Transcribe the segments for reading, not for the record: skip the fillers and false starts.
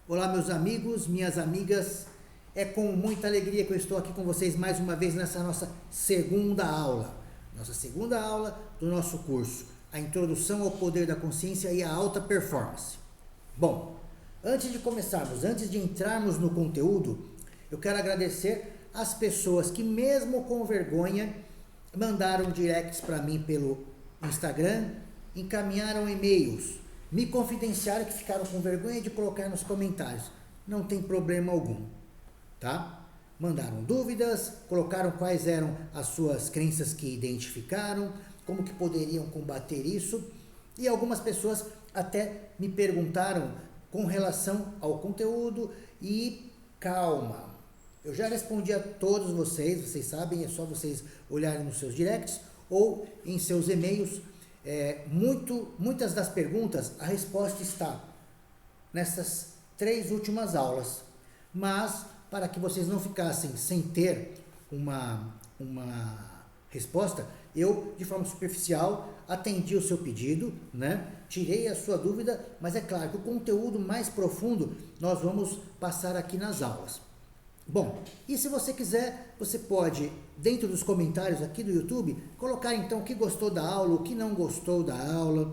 Olá, meus amigos, minhas amigas. É com muita alegria que eu estou aqui com vocês mais uma vez nessa nossa segunda aula. Nossa segunda aula do nosso curso, a Introdução ao Poder da Consciência e a Alta Performance. Bom, antes de começarmos, antes de entrarmos no conteúdo, eu quero agradecer as pessoas que mesmo com vergonha mandaram directs para mim pelo Instagram, encaminharam e-mails, me confidenciaram que ficaram com vergonha de colocar nos comentários. Não tem problema algum, tá? Mandaram dúvidas, colocaram quais eram as suas crenças que identificaram, como que poderiam combater isso, e algumas pessoas até me perguntaram com relação ao conteúdo e calma. Eu já respondi a todos vocês sabem, é só vocês olharem nos seus directs ou em seus e-mails. Muitas das perguntas, a resposta está nessas 3 últimas aulas, mas para que vocês não ficassem sem ter uma resposta, eu, de forma superficial, atendi o seu pedido, né? Tirei a sua dúvida, mas é claro que o conteúdo mais profundo nós vamos passar aqui nas aulas. Bom, e se você quiser, você pode, dentro dos comentários aqui do YouTube, colocar então o que gostou da aula, o que não gostou da aula,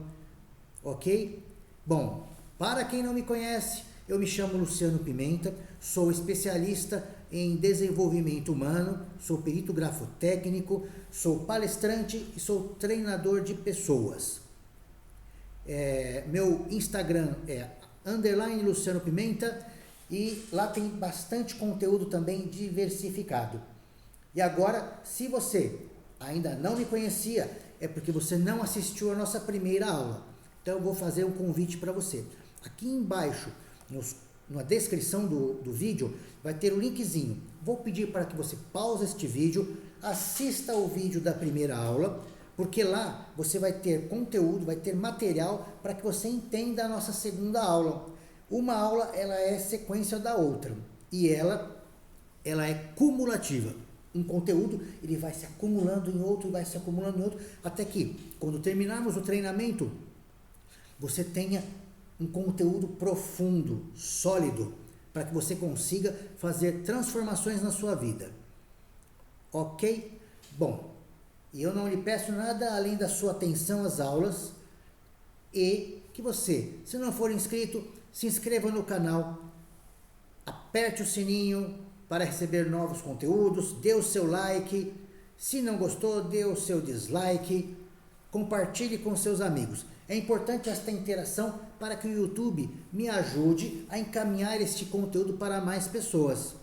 ok? Bom, para quem não me conhece, eu me chamo Luciano Pimenta, sou especialista em desenvolvimento humano, sou perito grafotécnico, sou palestrante e sou treinador de pessoas. Meu Instagram é _Luciano Pimenta, e lá tem bastante conteúdo também diversificado. E agora, se você ainda não me conhecia, é porque você não assistiu a nossa primeira aula. Então eu vou fazer um convite para você. Aqui embaixo, na descrição do vídeo, vai ter o linkzinho. Vou pedir para que você pause este vídeo, assista o vídeo da primeira aula, porque lá você vai ter conteúdo, vai ter material para que você entenda a nossa segunda aula. Uma aula, ela é sequência da outra e ela é cumulativa. Um conteúdo, ele vai se acumulando em outro, vai se acumulando em outro, até que, quando terminarmos o treinamento, você tenha um conteúdo profundo, sólido, para que você consiga fazer transformações na sua vida. Ok? Bom, e eu não lhe peço nada além da sua atenção às aulas e que você, se não for inscrito, se inscreva no canal, aperte o sininho para receber novos conteúdos, dê o seu like, se não gostou, dê o seu dislike, compartilhe com seus amigos. É importante esta interação para que o YouTube me ajude a encaminhar este conteúdo para mais pessoas,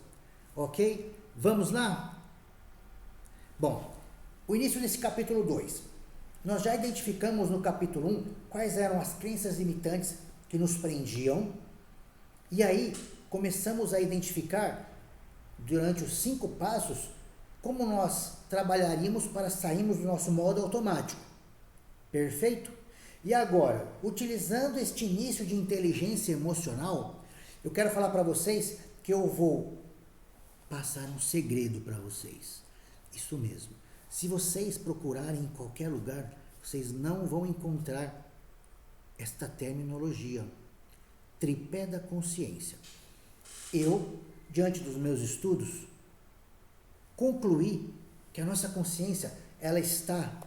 ok? Vamos lá? Bom, o início desse capítulo 2. Nós já identificamos no capítulo 1 quais eram as crenças limitantes que nos prendiam, e aí começamos a identificar, durante os 5 passos, como nós trabalharíamos para sairmos do nosso modo automático. Perfeito? E agora, utilizando este início de inteligência emocional, eu quero falar para vocês que eu vou passar um segredo para vocês. Isso mesmo. Se vocês procurarem em qualquer lugar, vocês não vão encontrar esta terminologia, tripé da consciência. Eu, diante dos meus estudos, concluí que a nossa consciência, ela está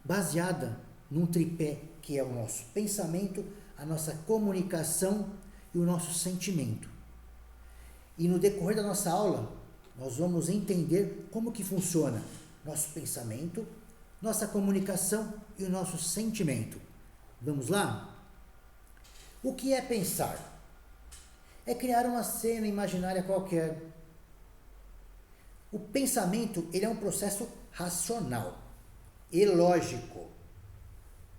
baseada num tripé que é o nosso pensamento, a nossa comunicação e o nosso sentimento. E no decorrer da nossa aula, nós vamos entender como que funciona nosso pensamento, nossa comunicação e o nosso sentimento. Vamos lá? O que é pensar? É criar uma cena imaginária qualquer. O pensamento, ele é um processo racional e lógico,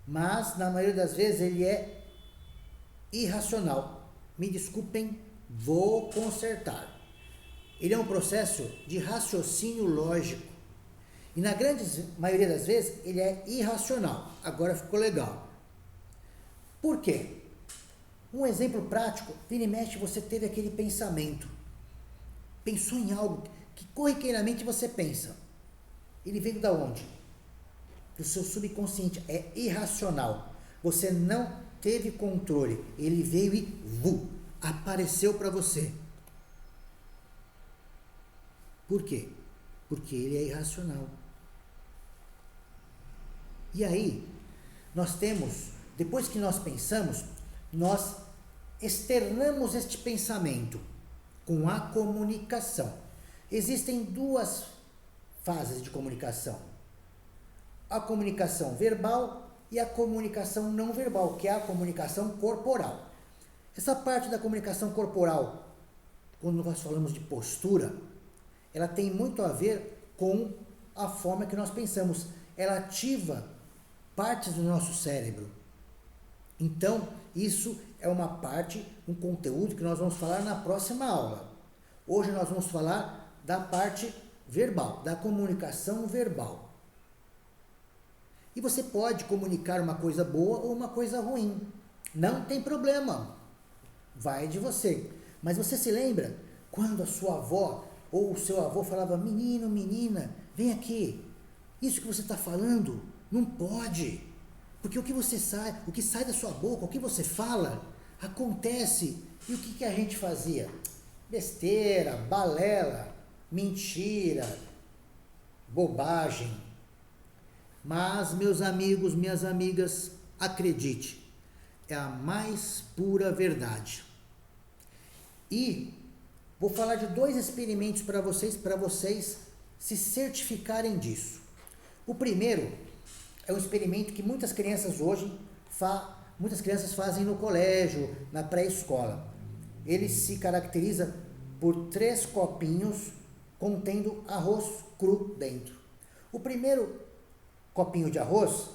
mas na maioria das vezes ele é irracional. Me desculpem, vou consertar. Ele é um processo de raciocínio lógico e na grande maioria das vezes ele é irracional. Agora ficou legal. Por quê? Um exemplo prático, vira e mexe, você teve aquele pensamento. Pensou em algo que corriqueiramente você pensa. Ele veio da onde? Do seu subconsciente, é irracional. Você não teve controle, ele veio e apareceu para você. Por quê? Porque ele é irracional. E aí, nós temos, depois que nós pensamos, nós externamos este pensamento com a comunicação. Existem duas fases de comunicação: a comunicação verbal e a comunicação não verbal, que é a comunicação corporal. Essa parte da comunicação corporal, quando nós falamos de postura, ela tem muito a ver com a forma que nós pensamos. Ela ativa partes do nosso cérebro. Então, isso é uma parte, um conteúdo que nós vamos falar na próxima aula. Hoje nós vamos falar da parte verbal, da comunicação verbal. E você pode comunicar uma coisa boa ou uma coisa ruim. Não tem problema. Vai de você. Mas você se lembra quando a sua avó ou o seu avô falava: menino, menina, vem aqui. Isso que você está falando não pode. Porque o que sai da sua boca, o que você fala, acontece. E o que a gente fazia? Besteira, balela, mentira, bobagem. Mas, meus amigos, minhas amigas, acredite, é a mais pura verdade. E vou falar de 2 experimentos para vocês se certificarem disso. O primeiro é um experimento que muitas crianças hoje fazem no colégio, na pré-escola. Ele se caracteriza por 3 copinhos contendo arroz cru dentro. O primeiro copinho de arroz,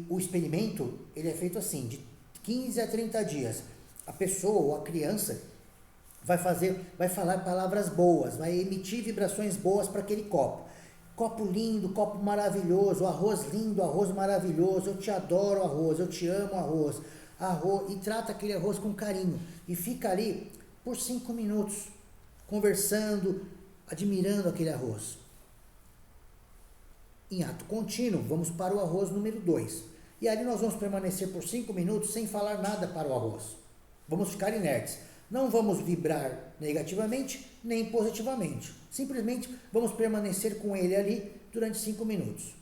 o experimento, ele é feito assim, de 15 a 30 dias. A pessoa ou a criança vai falar palavras boas, vai emitir vibrações boas para aquele copo. Copo lindo, copo maravilhoso, arroz lindo, arroz maravilhoso, eu te adoro arroz, eu te amo arroz, e trata aquele arroz com carinho. E fica ali por 5 minutos, conversando, admirando aquele arroz. Em ato contínuo, vamos para o arroz número 2. E ali nós vamos permanecer por 5 minutos sem falar nada para o arroz. Vamos ficar inertes. Não vamos vibrar negativamente nem positivamente. Simplesmente vamos permanecer com ele ali durante 5 minutos.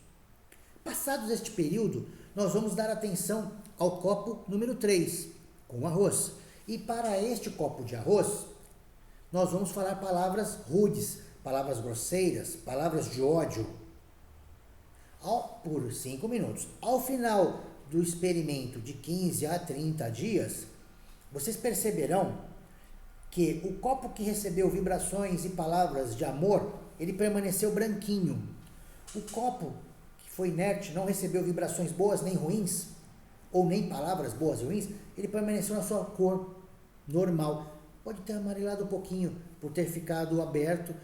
Passados este período, nós vamos dar atenção ao copo número 3, com arroz. E para este copo de arroz, nós vamos falar palavras rudes, palavras grosseiras, palavras de ódio. Por 5 minutos. Ao final do experimento de 15 a 30 dias, vocês perceberão que o copo que recebeu vibrações e palavras de amor, ele permaneceu branquinho. O copo que foi inerte, não recebeu vibrações boas nem ruins, ou nem palavras boas e ruins, ele permaneceu na sua cor normal. Pode ter amarelado um pouquinho por ter ficado aberto.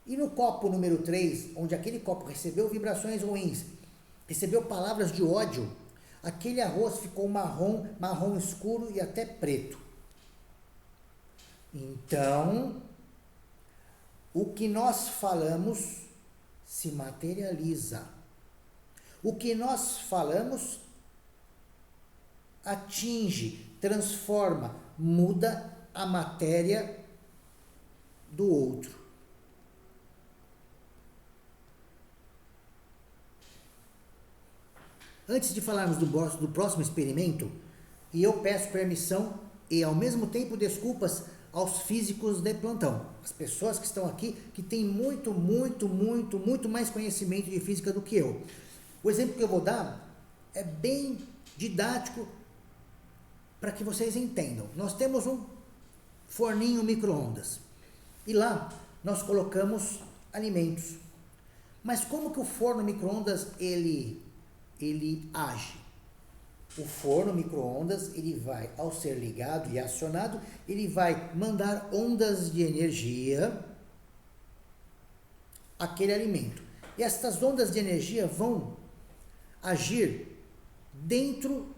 E no copo número 3, onde aquele copo recebeu vibrações ruins, recebeu palavras de ódio, aquele arroz ficou marrom escuro e até preto. Então, o que nós falamos se materializa. O que nós falamos atinge, transforma, muda a matéria do outro. Antes de falarmos do próximo experimento, e eu peço permissão e ao mesmo tempo desculpas aos físicos de plantão, as pessoas que estão aqui, que têm muito mais conhecimento de física do que eu. O exemplo que eu vou dar é bem didático para que vocês entendam. Nós temos um forninho micro-ondas e lá nós colocamos alimentos. Mas como que o forno micro-ondas ele age? O forno micro-ondas, ele vai, ao ser ligado e acionado, ele vai mandar ondas de energia àquele alimento. E estas ondas de energia vão agir dentro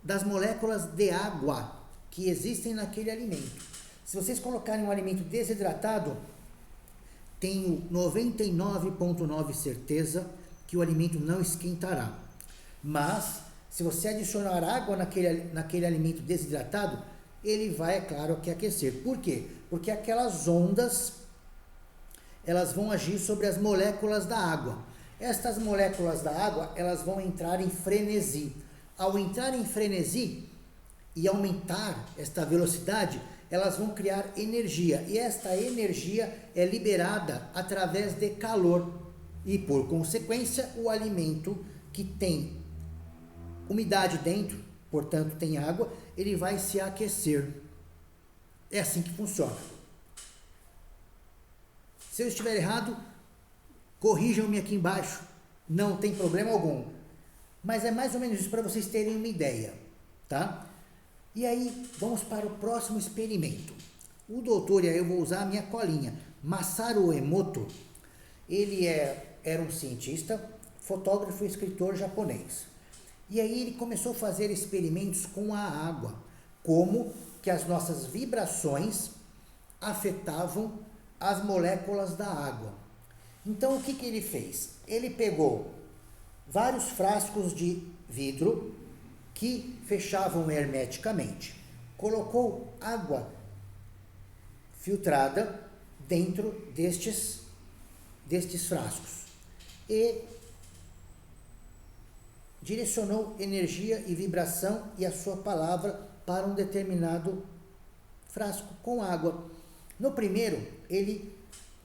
das moléculas de água que existem naquele alimento. Se vocês colocarem um alimento desidratado, tenho 99,9% certeza que o alimento não esquentará. Mas Se você adicionar água naquele alimento desidratado, ele vai, é claro, que aquecer. Por quê? Porque aquelas ondas, elas vão agir sobre as moléculas da água. Estas moléculas da água, elas vão entrar em frenesi. Ao entrar em frenesi e aumentar esta velocidade, elas vão criar energia. E esta energia é liberada através de calor. E, por consequência, o alimento que tem umidade dentro, portanto tem água, ele vai se aquecer. É assim que funciona. Se eu estiver errado, corrijam-me aqui embaixo, não tem problema algum. Mas é mais ou menos isso para vocês terem uma ideia, tá? E aí, vamos para o próximo experimento. O doutor, e aí eu vou usar a minha colinha, Masaru Emoto, ele era um cientista, fotógrafo e escritor japonês. E aí ele começou a fazer experimentos com a água, como que as nossas vibrações afetavam as moléculas da água. Então o que ele fez? Ele pegou vários frascos de vidro que fechavam hermeticamente, colocou água filtrada dentro destes frascos e direcionou energia e vibração e a sua palavra para um determinado frasco com água. No primeiro, ele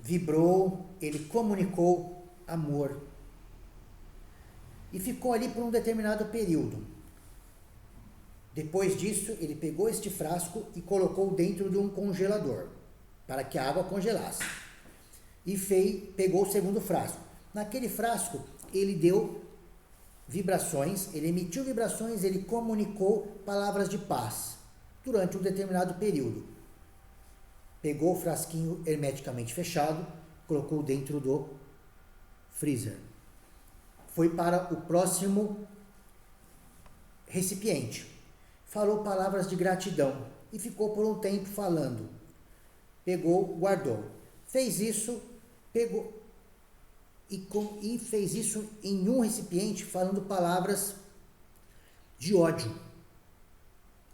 vibrou, ele comunicou amor e ficou ali por um determinado período. Depois disso, ele pegou este frasco e colocou dentro de um congelador para que a água congelasse e pegou o segundo frasco. Naquele frasco, ele deu vibrações, ele emitiu vibrações, ele comunicou palavras de paz durante um determinado período. Pegou o frasquinho hermeticamente fechado, colocou dentro do freezer. Foi para o próximo recipiente. Falou palavras de gratidão e ficou por um tempo falando. Pegou, guardou. Fez isso, pegou e fez isso em um recipiente falando palavras de ódio.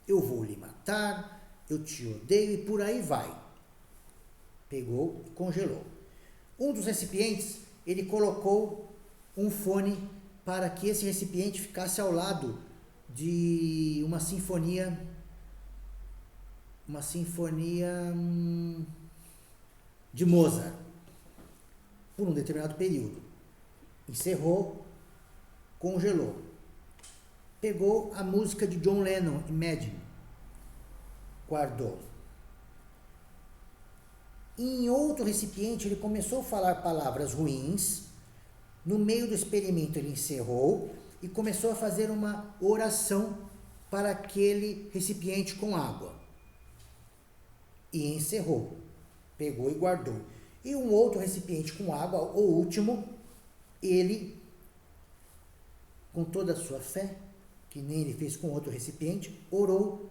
Eu vou lhe matar, eu te odeio e por aí vai. Pegou e congelou. Um dos recipientes, ele colocou um fone para que esse recipiente ficasse ao lado de uma sinfonia de Mozart, por um determinado período. Encerrou, congelou. Pegou a música de John Lennon, Imagine, guardou. Em outro recipiente, ele começou a falar palavras ruins. No meio do experimento, ele encerrou e começou a fazer uma oração para aquele recipiente com água. E encerrou. Pegou e guardou. E um outro recipiente com água, o último, ele, com toda a sua fé, que nem ele fez com outro recipiente, orou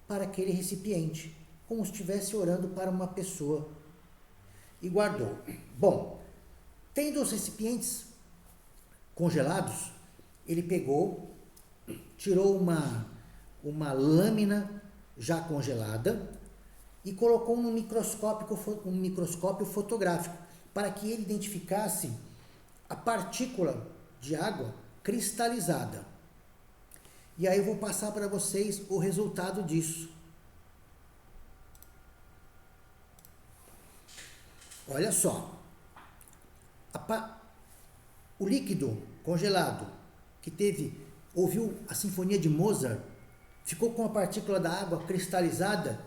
para aquele recipiente, como se estivesse orando para uma pessoa. E guardou. Bom, tendo os recipientes congelados, ele pegou, tirou uma lâmina já congelada e colocou num microscópio fotográfico para que ele identificasse a partícula de água cristalizada. E aí eu vou passar para vocês o resultado disso. Olha só, o líquido congelado que ouviu a sinfonia de Mozart, ficou com a partícula da água cristalizada.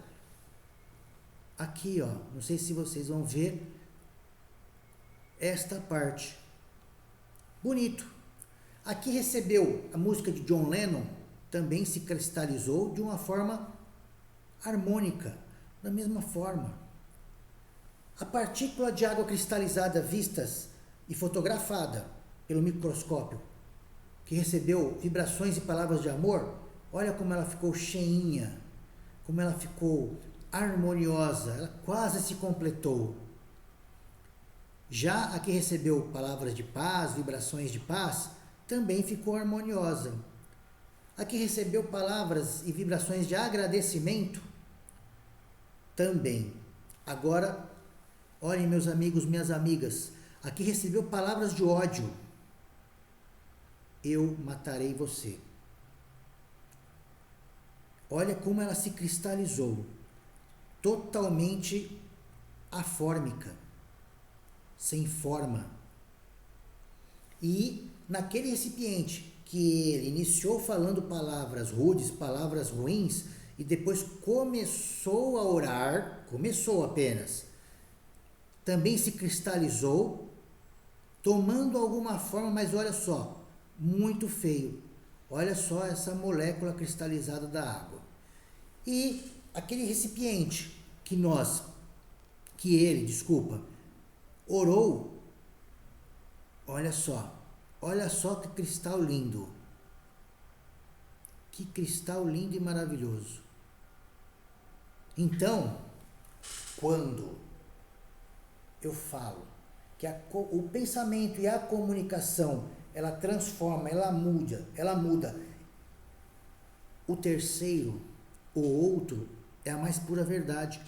Aqui, ó, não sei se vocês vão ver esta parte. Bonito. Aqui recebeu a música de John Lennon, também se cristalizou de uma forma harmônica, da mesma forma. A partícula de água cristalizada vistas e fotografada pelo microscópio, que recebeu vibrações e palavras de amor, olha como ela ficou cheinha, como ela ficou harmoniosa, ela quase se completou. Já a que recebeu palavras de paz, vibrações de paz, também ficou harmoniosa. Aqui recebeu palavras e vibrações de agradecimento? Também. Agora, olhem, meus amigos, minhas amigas, aqui recebeu palavras de ódio. Eu matarei você. Olha como ela se cristalizou, totalmente afórmica, sem forma. E naquele recipiente que ele iniciou falando palavras rudes, palavras ruins, e depois começou a orar, começou apenas, também se cristalizou, tomando alguma forma, mas olha só, muito feio. Olha só essa molécula cristalizada da água. E aquele recipiente que ele, orou, olha só que cristal lindo. Que cristal lindo e maravilhoso. Então, quando eu falo que o pensamento e a comunicação, ela transforma, ela muda. O terceiro, o outro, é a mais pura verdade.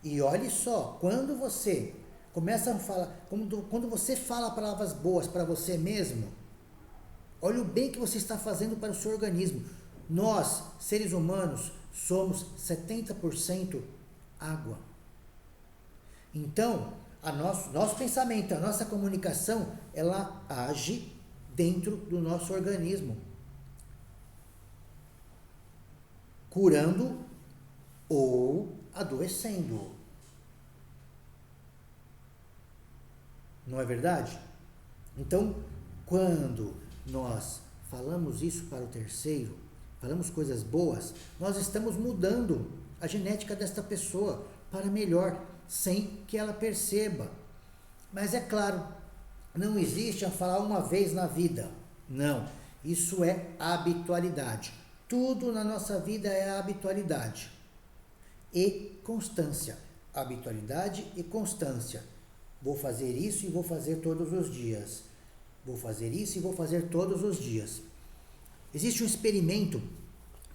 E olhe só, quando você começa a falar, quando você fala palavras boas para você mesmo, olha o bem que você está fazendo para o seu organismo. Nós, seres humanos, somos 70% água. Então, nosso pensamento, a nossa comunicação, ela age dentro do nosso organismo, curando ou adoecendo. Não é verdade? Então, quando nós falamos isso para o terceiro, falamos coisas boas, nós estamos mudando a genética desta pessoa para melhor, sem que ela perceba. Mas é claro, não existe a falar uma vez na vida. Não, isso é habitualidade. Tudo na nossa vida é habitualidade e constância. Habitualidade e constância. Vou fazer isso e vou fazer todos os dias. Vou fazer isso e vou fazer todos os dias. Existe um experimento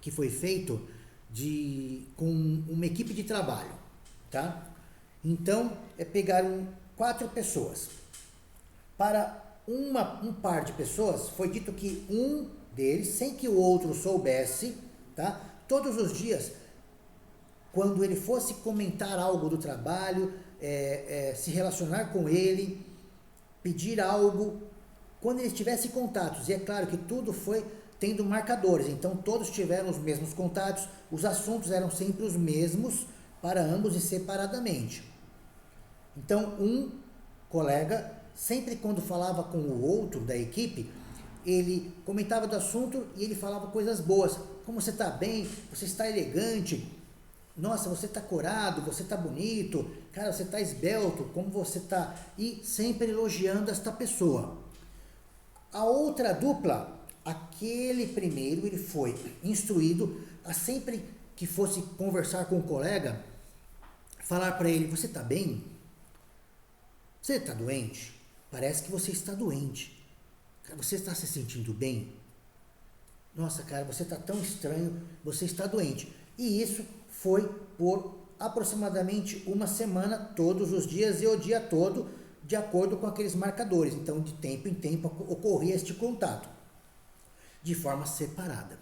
que foi feito com uma equipe de trabalho, tá? Então, pegaram 4 pessoas. Para um par de pessoas, foi dito que um deles, sem que o outro soubesse, tá? Todos os dias, quando ele fosse comentar algo do trabalho, se relacionar com ele, pedir algo, quando eles tivessem contatos, e é claro que tudo foi tendo marcadores, então todos tiveram os mesmos contatos, os assuntos eram sempre os mesmos para ambos e separadamente. Então, um colega, sempre quando falava com o outro da equipe, ele comentava do assunto e ele falava coisas boas. Como você está bem, você está elegante, nossa, você está corado, você está bonito, cara, você está esbelto, como você está... E sempre elogiando esta pessoa. A outra dupla, aquele primeiro, ele foi instruído a sempre que fosse conversar com o colega, falar para ele, você está bem? Você está doente? Parece que você está doente. Você está se sentindo bem? Nossa, cara, você está tão estranho, você está doente. E isso foi por aproximadamente uma semana, todos os dias e o dia todo, de acordo com aqueles marcadores. Então, de tempo em tempo, ocorria este contato, de forma separada.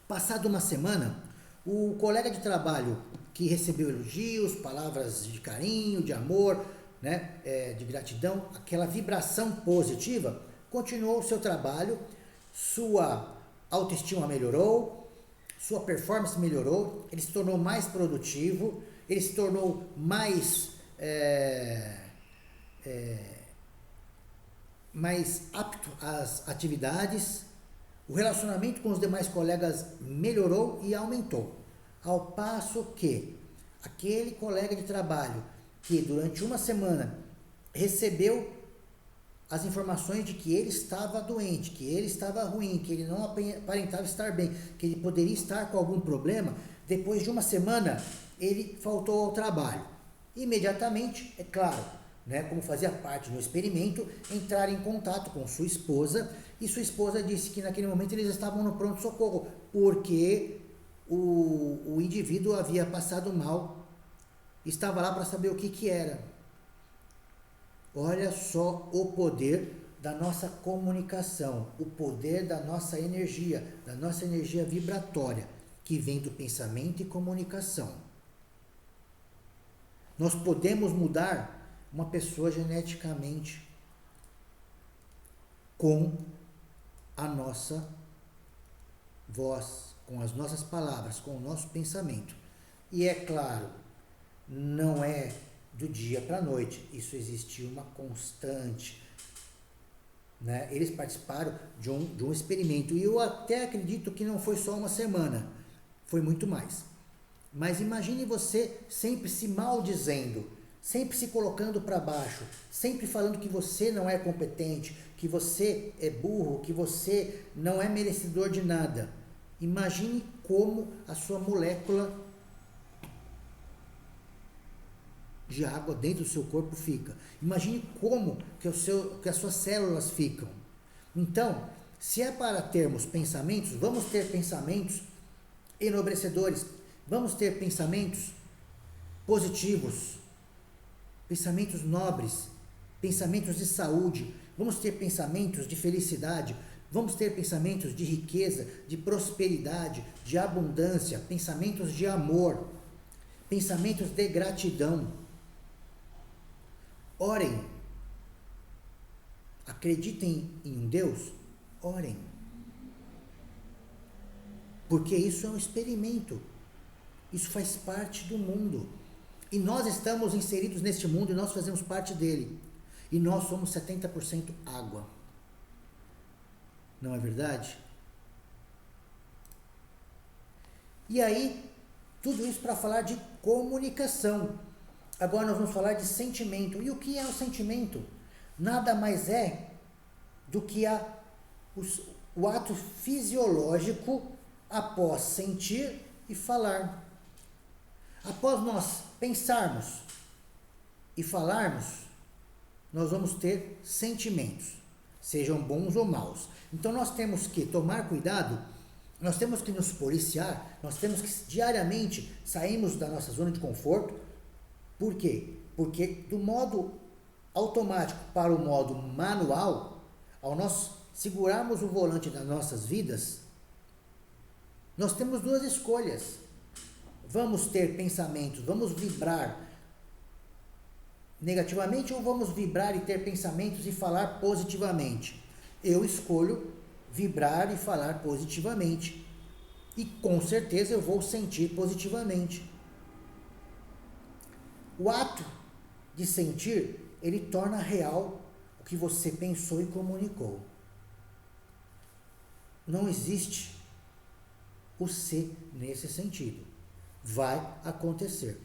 Passada uma semana, o colega de trabalho que recebeu elogios, palavras de carinho, de amor, né, de gratidão, aquela vibração positiva, continuou o seu trabalho, sua autoestima melhorou, sua performance melhorou, ele se tornou mais produtivo, ele se tornou mais apto às atividades, o relacionamento com os demais colegas melhorou e aumentou. Ao passo que aquele colega de trabalho que durante uma semana recebeu as informações de que ele estava doente, que ele estava ruim, que ele não aparentava estar bem, que ele poderia estar com algum problema, depois de uma semana ele faltou ao trabalho. Imediatamente, é claro, né, como fazia parte do experimento, entrar em contato com sua esposa, e sua esposa disse que naquele momento eles estavam no pronto-socorro, porque o indivíduo havia passado mal, estava lá para saber o que era. Olha só o poder da nossa comunicação, o poder da nossa energia vibratória, que vem do pensamento e comunicação. Nós podemos mudar uma pessoa geneticamente com a nossa voz, com as nossas palavras, com o nosso pensamento. E é claro, não é do dia para a noite, isso existiu uma constante, né? Eles participaram de um experimento, e eu até acredito que não foi só uma semana, foi muito mais. Mas imagine você sempre se maldizendo, sempre se colocando para baixo, sempre falando que você não é competente, que você é burro, que você não é merecedor de nada. Imagine como a sua molécula de água dentro do seu corpo fica. Imagine como que as suas células ficam. Então, se é para termos pensamentos, vamos ter pensamentos enobrecedores, vamos ter pensamentos positivos, pensamentos nobres, pensamentos de saúde, vamos ter pensamentos de felicidade, vamos ter pensamentos de riqueza, de prosperidade, de abundância, pensamentos de amor, pensamentos de gratidão. Orem. Acreditem em um Deus? Orem. Porque isso é um experimento. Isso faz parte do mundo. E nós estamos inseridos neste mundo e nós fazemos parte dele. E nós somos 70% água. Não é verdade? E aí, tudo isso para falar de comunicação. Agora nós vamos falar de sentimento. E o que é o sentimento? Nada mais é do que o ato fisiológico após sentir e falar. Após nós pensarmos e falarmos, nós vamos ter sentimentos, sejam bons ou maus. Então nós temos que tomar cuidado, nós temos que nos policiar, nós temos que diariamente sairmos da nossa zona de conforto. Por quê? Porque do modo automático para o modo manual, ao nós segurarmos o volante das nossas vidas, nós temos duas escolhas. Vamos ter pensamentos, vamos vibrar negativamente ou vamos vibrar e ter pensamentos e falar positivamente? Eu escolho vibrar e falar positivamente. E com certeza eu vou sentir positivamente. O ato de sentir, ele torna real o que você pensou e comunicou. Não existe o ser nesse sentido. Vai acontecer.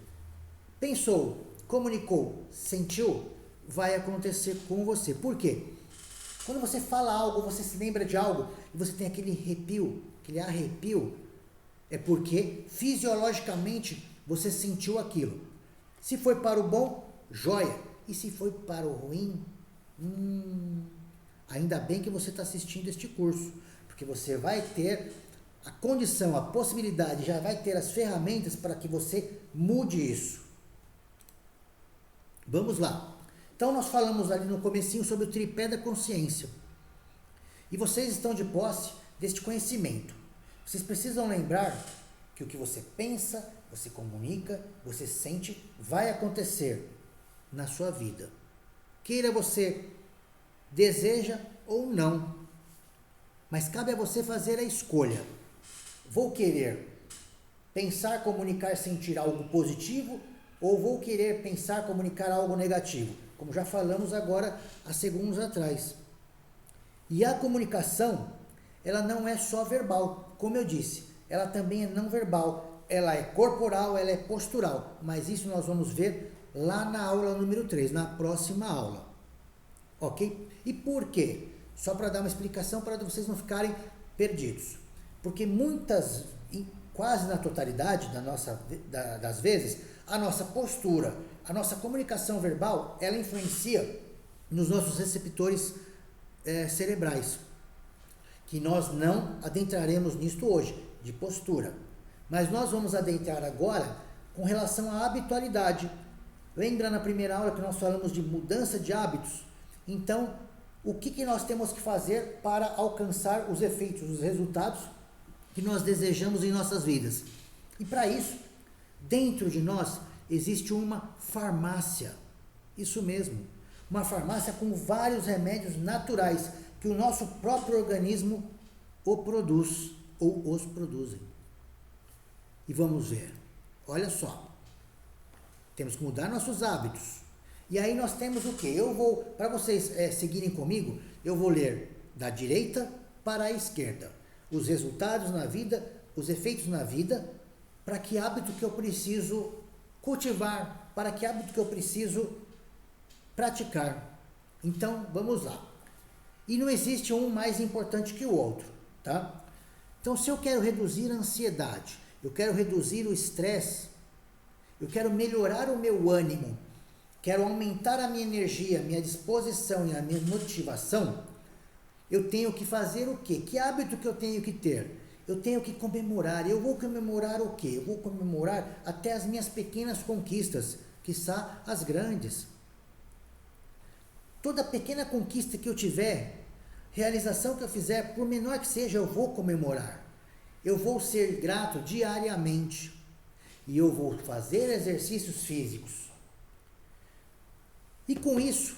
Pensou, comunicou, sentiu, vai acontecer com você. Por quê? Quando você fala algo, você se lembra de algo e você tem aquele arrepio, é porque fisiologicamente você sentiu aquilo. Se foi para o bom, joia. E se foi para o ruim, ainda bem que você está assistindo este curso, porque você vai ter a condição, a possibilidade, já vai ter as ferramentas para que você mude isso. Vamos lá. Então nós falamos ali no comecinho sobre o tripé da consciência. E vocês estão de posse deste conhecimento. Vocês precisam lembrar que o que você pensa, você comunica, você sente, vai acontecer na sua vida. Queira você, deseja ou não. Mas cabe a você fazer a escolha. Vou querer pensar, comunicar, sentir algo positivo ou vou querer pensar, comunicar algo negativo? Como já falamos agora há segundos atrás. E a comunicação, ela não é só verbal, como eu disse, ela também é não verbal, ela é corporal, ela é postural, mas isso nós vamos ver lá na aula número 3, na próxima aula. Ok? E por quê? Só para dar uma explicação para vocês não ficarem perdidos. Porque quase na totalidade das vezes, a nossa postura, a nossa comunicação verbal, ela influencia nos nossos receptores cerebrais, que nós não adentraremos nisto hoje, de postura. Mas nós vamos adentrar agora com relação à habitualidade. Lembra na primeira aula que nós falamos de mudança de hábitos? Então, o que nós temos que fazer para alcançar os efeitos, os resultados que nós desejamos em nossas vidas? E para isso, dentro de nós existe uma farmácia. Isso mesmo, uma farmácia com vários remédios naturais que o nosso próprio organismo o produz ou os produzem. E vamos ver. Olha só. Temos que mudar nossos hábitos. E aí nós temos o quê? Para vocês seguirem comigo, eu vou ler da direita para a esquerda. Os resultados na vida, os efeitos na vida, para que hábito que eu preciso cultivar, para que hábito que eu preciso praticar. Então, vamos lá. E não existe um mais importante que o outro, tá? Então, se eu quero reduzir a ansiedade, eu quero reduzir o estresse, eu quero melhorar o meu ânimo, quero aumentar a minha energia, a minha disposição e a minha motivação, eu tenho que fazer o quê? Que hábito que eu tenho que ter? Eu tenho que comemorar. Eu vou comemorar o quê? Eu vou comemorar até as minhas pequenas conquistas, quiçá as grandes. Toda pequena conquista que eu tiver, realização que eu fizer, por menor que seja, eu vou comemorar. Eu vou ser grato diariamente. E eu vou fazer exercícios físicos. E com isso,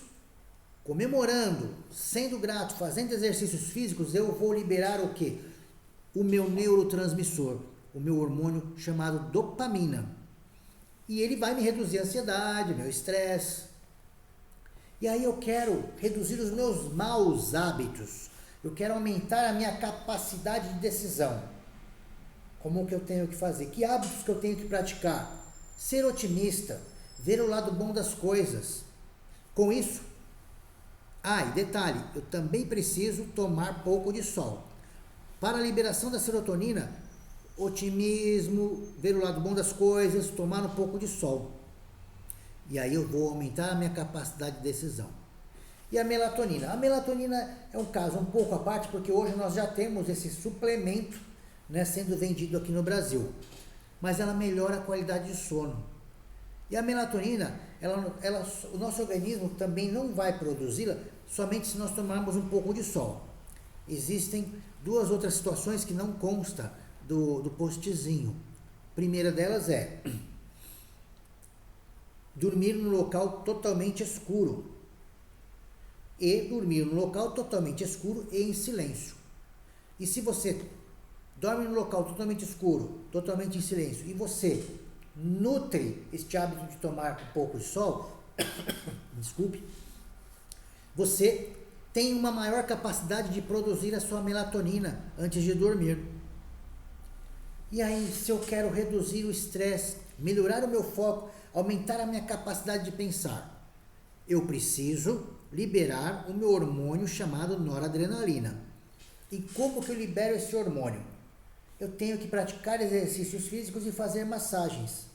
comemorando, sendo grato, fazendo exercícios físicos, eu vou liberar o quê? O meu neurotransmissor, o meu hormônio chamado dopamina. E ele vai me reduzir a ansiedade, meu estresse. E aí eu quero reduzir os meus maus hábitos. Eu quero aumentar a minha capacidade de decisão. Como que eu tenho que fazer? Que hábitos que eu tenho que praticar? Ser otimista, ver o lado bom das coisas. Com isso, e detalhe, eu também preciso tomar pouco de sol. Para a liberação da serotonina, otimismo, ver o lado bom das coisas, tomar um pouco de sol. E aí eu vou aumentar a minha capacidade de decisão. E a melatonina? A melatonina é um caso um pouco à parte, porque hoje nós já temos esse suplemento, né, sendo vendido aqui no Brasil. Mas ela melhora a qualidade de sono. E a melatonina, o nosso organismo também não vai produzi-la somente se nós tomarmos um pouco de sol. Existem duas outras situações que não consta do postzinho. A primeira delas é dormir no local totalmente escuro. E dormir no local totalmente escuro e em silêncio. E se você dorme no local totalmente escuro, totalmente em silêncio, e você nutre este hábito de tomar um pouco de sol, desculpe, você tem uma maior capacidade de produzir a sua melatonina antes de dormir. E aí, se eu quero reduzir o estresse, melhorar o meu foco, aumentar a minha capacidade de pensar, eu preciso liberar o meu hormônio chamado noradrenalina. E como que eu libero esse hormônio? Eu tenho que praticar exercícios físicos e fazer massagens.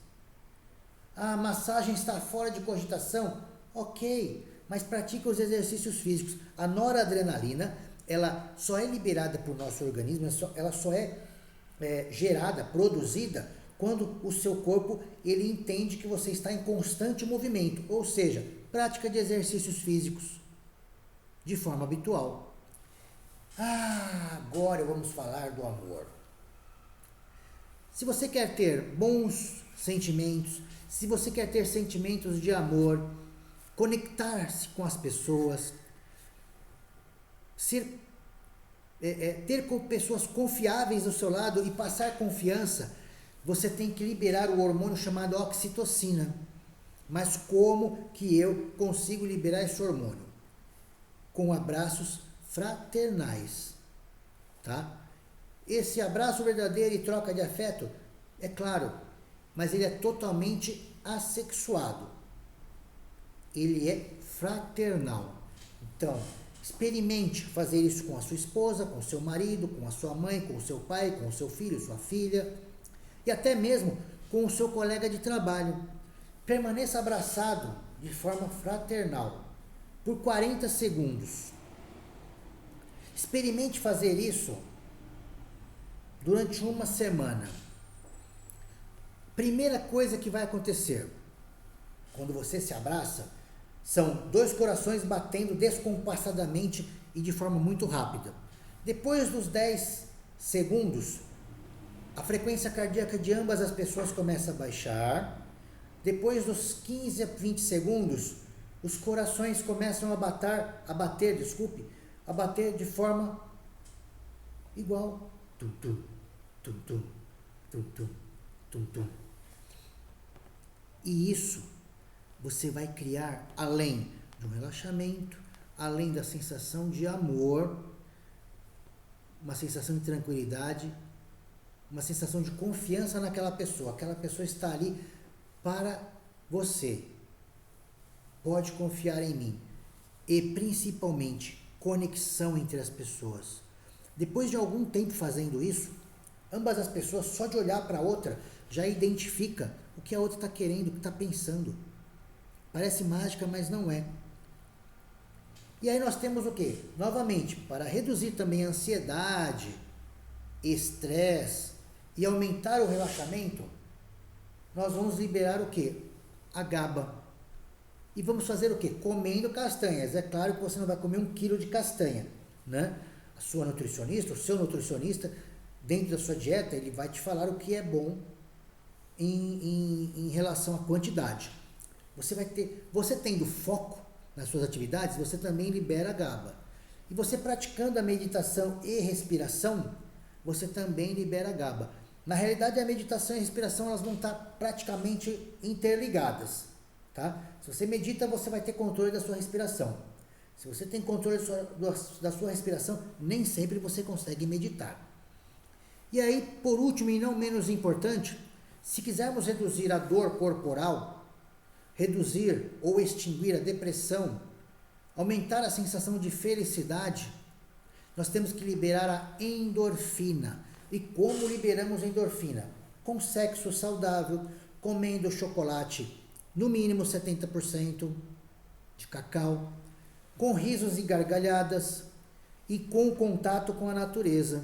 A massagem está fora de cogitação? Ok, mas pratique os exercícios físicos. A noradrenalina, ela só é liberada por nosso organismo, ela só é gerada, produzida, quando o seu corpo ele entende que você está em constante movimento, ou seja, prática de exercícios físicos de forma habitual. Agora vamos falar do amor. Se você quer ter bons sentimentos, se você quer ter sentimentos de amor, conectar-se com as pessoas, ter com pessoas confiáveis ao seu lado e passar confiança, você tem que liberar o hormônio chamado oxitocina. Mas como que eu consigo liberar esse hormônio? Com abraços fraternais, tá? Esse abraço verdadeiro e troca de afeto, é claro, mas ele é totalmente assexuado. Ele é fraternal. Então, experimente fazer isso com a sua esposa, com o seu marido, com a sua mãe, com o seu pai, com o seu filho, sua filha. e até mesmo com o seu colega de trabalho. Permaneça abraçado de forma fraternal por 40 segundos. Experimente fazer isso durante uma semana. Primeira coisa que vai acontecer quando você se abraça são 2 corações batendo descompassadamente e de forma muito rápida. Depois dos 10 segundos, a frequência cardíaca de ambas as pessoas começa a baixar. Depois dos 15 a 20 segundos, os corações começam a bater de forma igual. Tum, tum, tum, tum, tum, tum, tum, tum. E isso você vai criar, além de um relaxamento, além da sensação de amor, uma sensação de tranquilidade, uma sensação de confiança naquela pessoa. Aquela pessoa está ali para você. Pode confiar em mim. E principalmente, conexão entre as pessoas. Depois de algum tempo fazendo isso, ambas as pessoas, só de olhar para a outra, já identifica o que a outra está querendo, o que está pensando. Parece mágica, mas não é. E aí nós temos o quê? Novamente, para reduzir também a ansiedade, estresse e aumentar o relaxamento, nós vamos liberar o quê? A GABA. E vamos fazer o quê? Comendo castanhas. É claro que você não vai comer 1 quilo de castanha, né? A sua nutricionista, o seu nutricionista, dentro da sua dieta, ele vai te falar o que é bom em relação à quantidade. Você tendo foco nas suas atividades, você também libera a GABA. E você praticando a meditação e respiração, você também libera a GABA. Na realidade, a meditação e a respiração, elas vão estar praticamente interligadas, tá? Se você medita, você vai ter controle da sua respiração. Se você tem controle da sua respiração, nem sempre você consegue meditar. E aí, por último e não menos importante, se quisermos reduzir a dor corporal, reduzir ou extinguir a depressão, aumentar a sensação de felicidade, nós temos que liberar a endorfina. E como liberamos a endorfina? Com sexo saudável, comendo chocolate no mínimo 70% de cacau, com risos e gargalhadas e com contato com a natureza.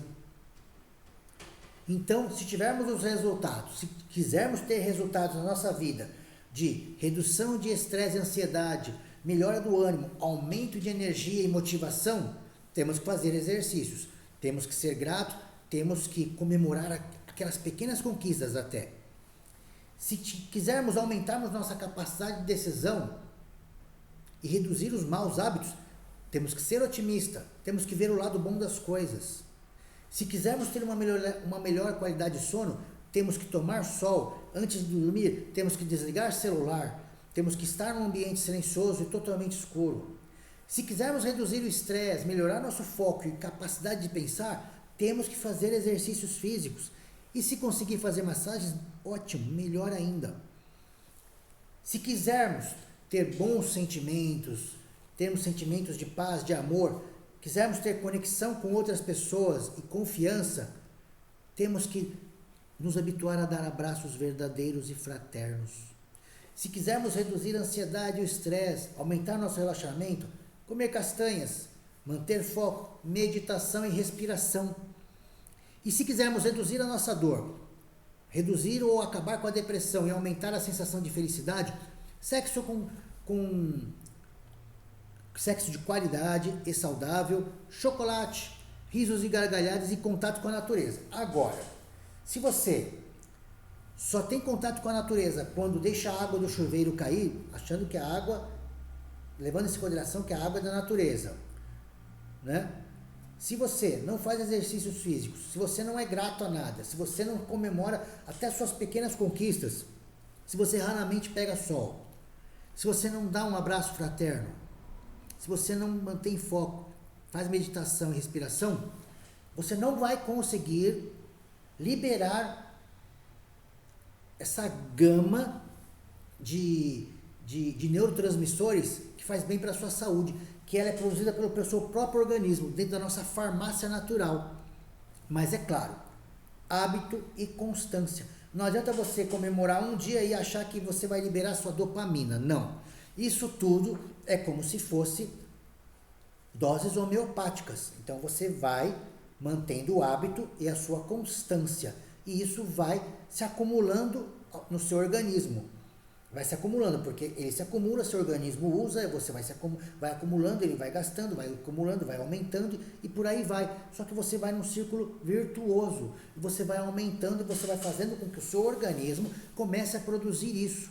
Então, se tivermos os resultados, se quisermos ter resultados na nossa vida de redução de estresse e ansiedade, melhora do ânimo, aumento de energia e motivação, temos que fazer exercícios, temos que ser gratos, temos que comemorar aquelas pequenas conquistas até. Se quisermos aumentarmos nossa capacidade de decisão e reduzir os maus hábitos, temos que ser otimista, temos que ver o lado bom das coisas. Se quisermos ter uma melhor qualidade de sono, temos que tomar sol. Antes de dormir, temos que desligar celular, temos que estar num ambiente silencioso e totalmente escuro. Se quisermos reduzir o estresse, melhorar nosso foco e capacidade de pensar, temos que fazer exercícios físicos. E se conseguir fazer massagens, ótimo, melhor ainda. Se quisermos ter bons sentimentos, termos sentimentos de paz, de amor, quisermos ter conexão com outras pessoas e confiança, temos que nos habituar a dar abraços verdadeiros e fraternos. Se quisermos reduzir a ansiedade e o estresse, aumentar nosso relaxamento, comer castanhas, manter foco, meditação e respiração. E se quisermos reduzir a nossa dor, reduzir ou acabar com a depressão e aumentar a sensação de felicidade, sexo sexo de qualidade e saudável, chocolate, risos e gargalhadas e contato com a natureza. Agora, se você só tem contato com a natureza quando deixa a água do chuveiro cair, achando que a água, levando em consideração que a água é da natureza, né? Se você não faz exercícios físicos, se você não é grato a nada, se você não comemora até suas pequenas conquistas, se você raramente pega sol, se você não dá um abraço fraterno, se você não mantém foco, faz meditação e respiração, você não vai conseguir liberar essa gama de neurotransmissores que faz bem para a sua saúde, que ela é produzida pelo seu próprio organismo, dentro da nossa farmácia natural. Mas é claro, hábito e constância. Não adianta você comemorar um dia e achar que você vai liberar sua dopamina. Não. Isso tudo é como se fosse doses homeopáticas. Então você vai mantendo o hábito e a sua constância. E isso vai se acumulando no seu organismo. Vai se acumulando, porque ele se acumula, seu organismo usa, você vai acumulando, ele vai gastando, vai acumulando, vai aumentando e por aí vai. Só que você vai num círculo virtuoso. Você vai aumentando e você vai fazendo com que o seu organismo comece a produzir isso.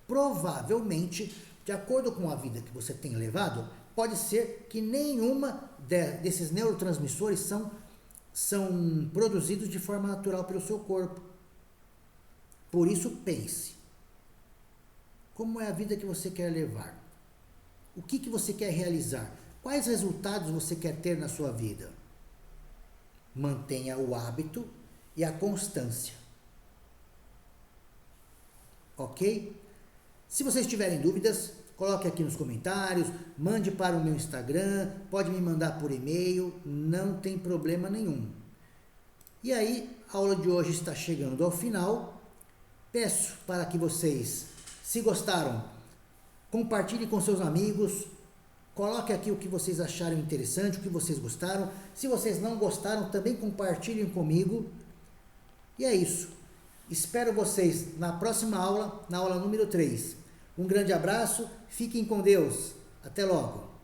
Provavelmente, de acordo com a vida que você tem levado, pode ser que nenhuma desses neurotransmissores são produzidos de forma natural pelo seu corpo. Por isso, pense. Como é a vida que você quer levar? O que você quer realizar? Quais resultados você quer ter na sua vida? Mantenha o hábito e a constância. Ok? Se vocês tiverem dúvidas, coloque aqui nos comentários, mande para o meu Instagram, pode me mandar por e-mail, não tem problema nenhum. E aí, a aula de hoje está chegando ao final. Peço para que vocês, se gostaram, compartilhem com seus amigos, coloque aqui o que vocês acharam interessante, o que vocês gostaram. Se vocês não gostaram, também compartilhem comigo. E é isso. Espero vocês na próxima aula, na aula número 3. Um grande abraço, fiquem com Deus. Até logo.